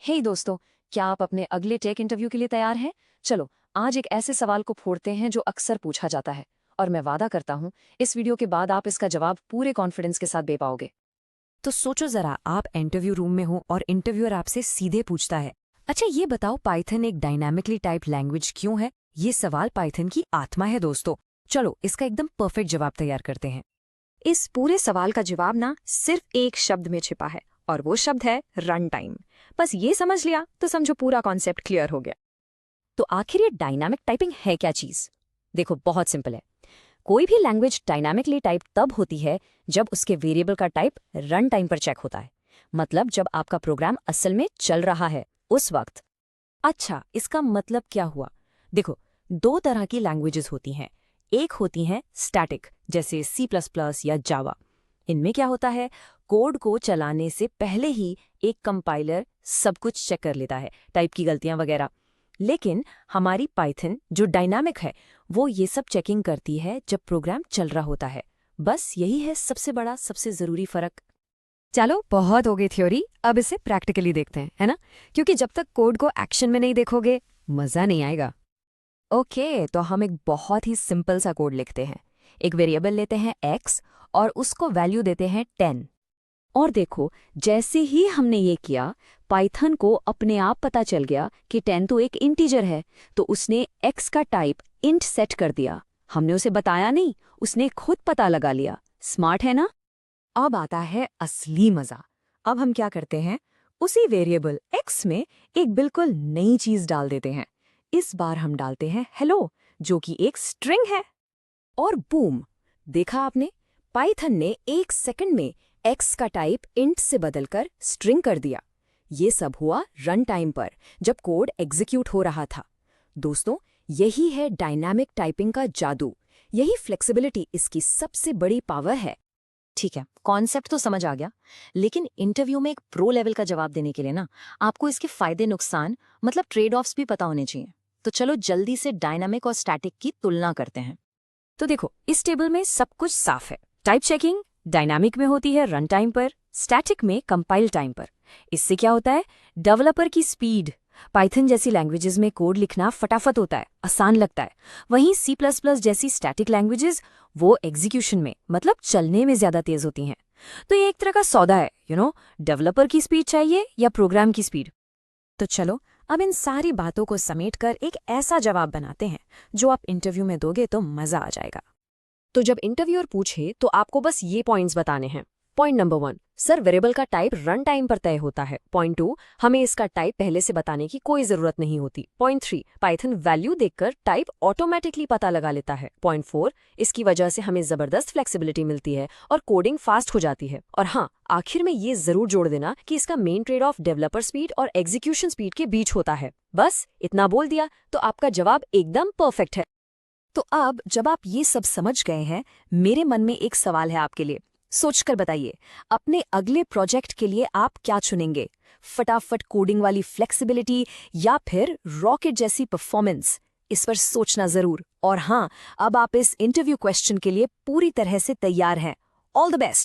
हे दोस्तों, क्या आप अपने अगले टेक इंटरव्यू के लिए तैयार हैं? चलो, आज एक ऐसे सवाल को फोड़ते हैं जो अक्सर पूछा जाता है, और मैं वादा करता हूँ इस वीडियो के बाद आप इसका जवाब पूरे कॉन्फिडेंस के साथ दे पाओगे। तो सोचो जरा, आप इंटरव्यू रूम में हो और इंटरव्यूअर आपसे सीधे पूछता है, अच्छा ये बताओ पाइथन एक डायनामिकली टाइप लैंग्वेज क्यों है? ये सवाल पाइथन की आत्मा है दोस्तों। चलो इसका एकदम परफेक्ट जवाब तैयार करते हैं। इस पूरे सवाल का जवाब ना सिर्फ एक शब्द में छिपा है, और वो शब्द है रन टाइम। बस ये समझ लिया तो समझो पूरा कॉन्सेप्ट क्लियर हो गया। तो आखिर ये डायनामिक टाइपिंग है क्या चीज? देखो, बहुत सिंपल है। कोई भी लैंग्वेज डायनामिकली टाइप तब होती है जब उसके वेरिएबल का टाइप रन टाइम पर चेक होता है, मतलब जब आपका प्रोग्राम असल में चल रहा है उस वक्त। अच्छा, इसका मतलब क्या हुआ? देखो, दो तरह की लैंग्वेजेस होती हैं। एक होती हैं स्टैटिक, जैसे C++ या जावा। इनमें क्या होता है, कोड को चलाने से पहले ही एक कंपाइलर सब कुछ चेक कर लेता है, टाइप की गलतियां वगैरह। लेकिन हमारी पाइथन जो डायनामिक है, वो ये सब चेकिंग करती है जब प्रोग्राम चल रहा होता है। बस यही है सबसे बड़ा, सबसे जरूरी फर्क। चलो, बहुत हो गई थ्योरी, अब इसे प्रैक्टिकली देखते हैं, है ना? क्योंकि जब तक कोड को एक्शन में नहीं देखोगे मजा नहीं आएगा। ओके, तो हम एक बहुत ही सिंपल सा कोड लिखते हैं। एक वेरिएबल लेते हैं x और उसको वैल्यू देते हैं 10। और देखो, जैसे ही हमने ये किया, पाइथन को अपने आप पता चल गया कि 10 तो एक इंटीजर है, तो उसने x का टाइप इंट सेट कर दिया। हमने उसे बताया नहीं, उसने खुद पता लगा लिया। स्मार्ट है ना? अब आता है असली मजा। अब हम क्या करते हैं, उसी वेरिएबल x में एक बिल्कुल नई चीज डाल देते हैं। इस बार हम डालते हैं हेलो, जो कि एक स्ट्रिंग है। और बूम, देखा आपने, पाइथन ने 1 सेकंड में x का टाइप इंट से बदलकर स्ट्रिंग कर दिया। ये सब हुआ रन टाइम पर, जब कोड एग्जीक्यूट हो रहा था। दोस्तों, यही है डायनामिक टाइपिंग का जादू। यही फ्लेक्सिबिलिटी इसकी सबसे बड़ी पावर है। ठीक है, कॉन्सेप्ट तो समझ आ गया, लेकिन इंटरव्यू में एक प्रो लेवल का जवाब देने के लिए ना, आपको इसके फायदे नुकसान, मतलब ट्रेड ऑफ्स भी पता होने चाहिए। तो चलो जल्दी से डायनामिक और स्टैटिक की तुलना करते हैं। तो देखो, इस टेबल में सब कुछ साफ है। टाइप चेकिंग डायनामिक में होती है रन टाइम पर, स्टैटिक में कंपाइल टाइम पर। इससे क्या होता है, डेवलपर की स्पीड। पाइथन जैसी लैंग्वेजेस में कोड लिखना फटाफट होता है, आसान लगता है। वहीं C++ जैसी स्टैटिक लैंग्वेजेस, वो एग्जीक्यूशन में, मतलब चलने में ज्यादा तेज होती हैं। तो ये एक तरह का सौदा है, डेवलपर की स्पीड चाहिए या प्रोग्राम की स्पीड। तो चलो, अब इन सारी बातों को समेटकर एक ऐसा जवाब बनाते हैं जो आप इंटरव्यू में दोगे तो मजा आ जाएगा। तो जब इंटरव्यूअर पूछे तो आपको बस ये पॉइंट्स बताने हैं। पॉइंट नंबर 1, सर वेरिएबल का टाइप रन टाइम पर तय होता है। पॉइंट 2, हमें इसका टाइप पहले से बताने की कोई जरूरत नहीं होती। पॉइंट 3, पाइथन वैल्यू देखकर टाइप ऑटोमेटिकली पता लगा लेता है। पॉइंट 4, इसकी वजह से हमें जबरदस्त फ्लेक्सिबिलिटी मिलती है और कोडिंग फास्ट हो जाती है। और हाँ, आखिर में ये जरूर जोड़ देना कि इसका main trade off developer speed और एग्जीक्यूशन स्पीड के बीच होता है। बस इतना बोल दिया तो आपका जवाब एकदम परफेक्ट है। तो अब जब आप ये सब समझ गए हैं, मेरे मन में एक सवाल है आपके लिए। सोचकर बताइए, अपने अगले प्रोजेक्ट के लिए आप क्या चुनेंगे? फटाफट कोडिंग वाली फ्लेक्सिबिलिटी या फिर रॉकेट जैसी परफॉर्मेंस? इस पर सोचना जरूर। और हाँ, अब आप इस इंटरव्यू क्वेश्चन के लिए पूरी तरह से तैयार हैं। All the best.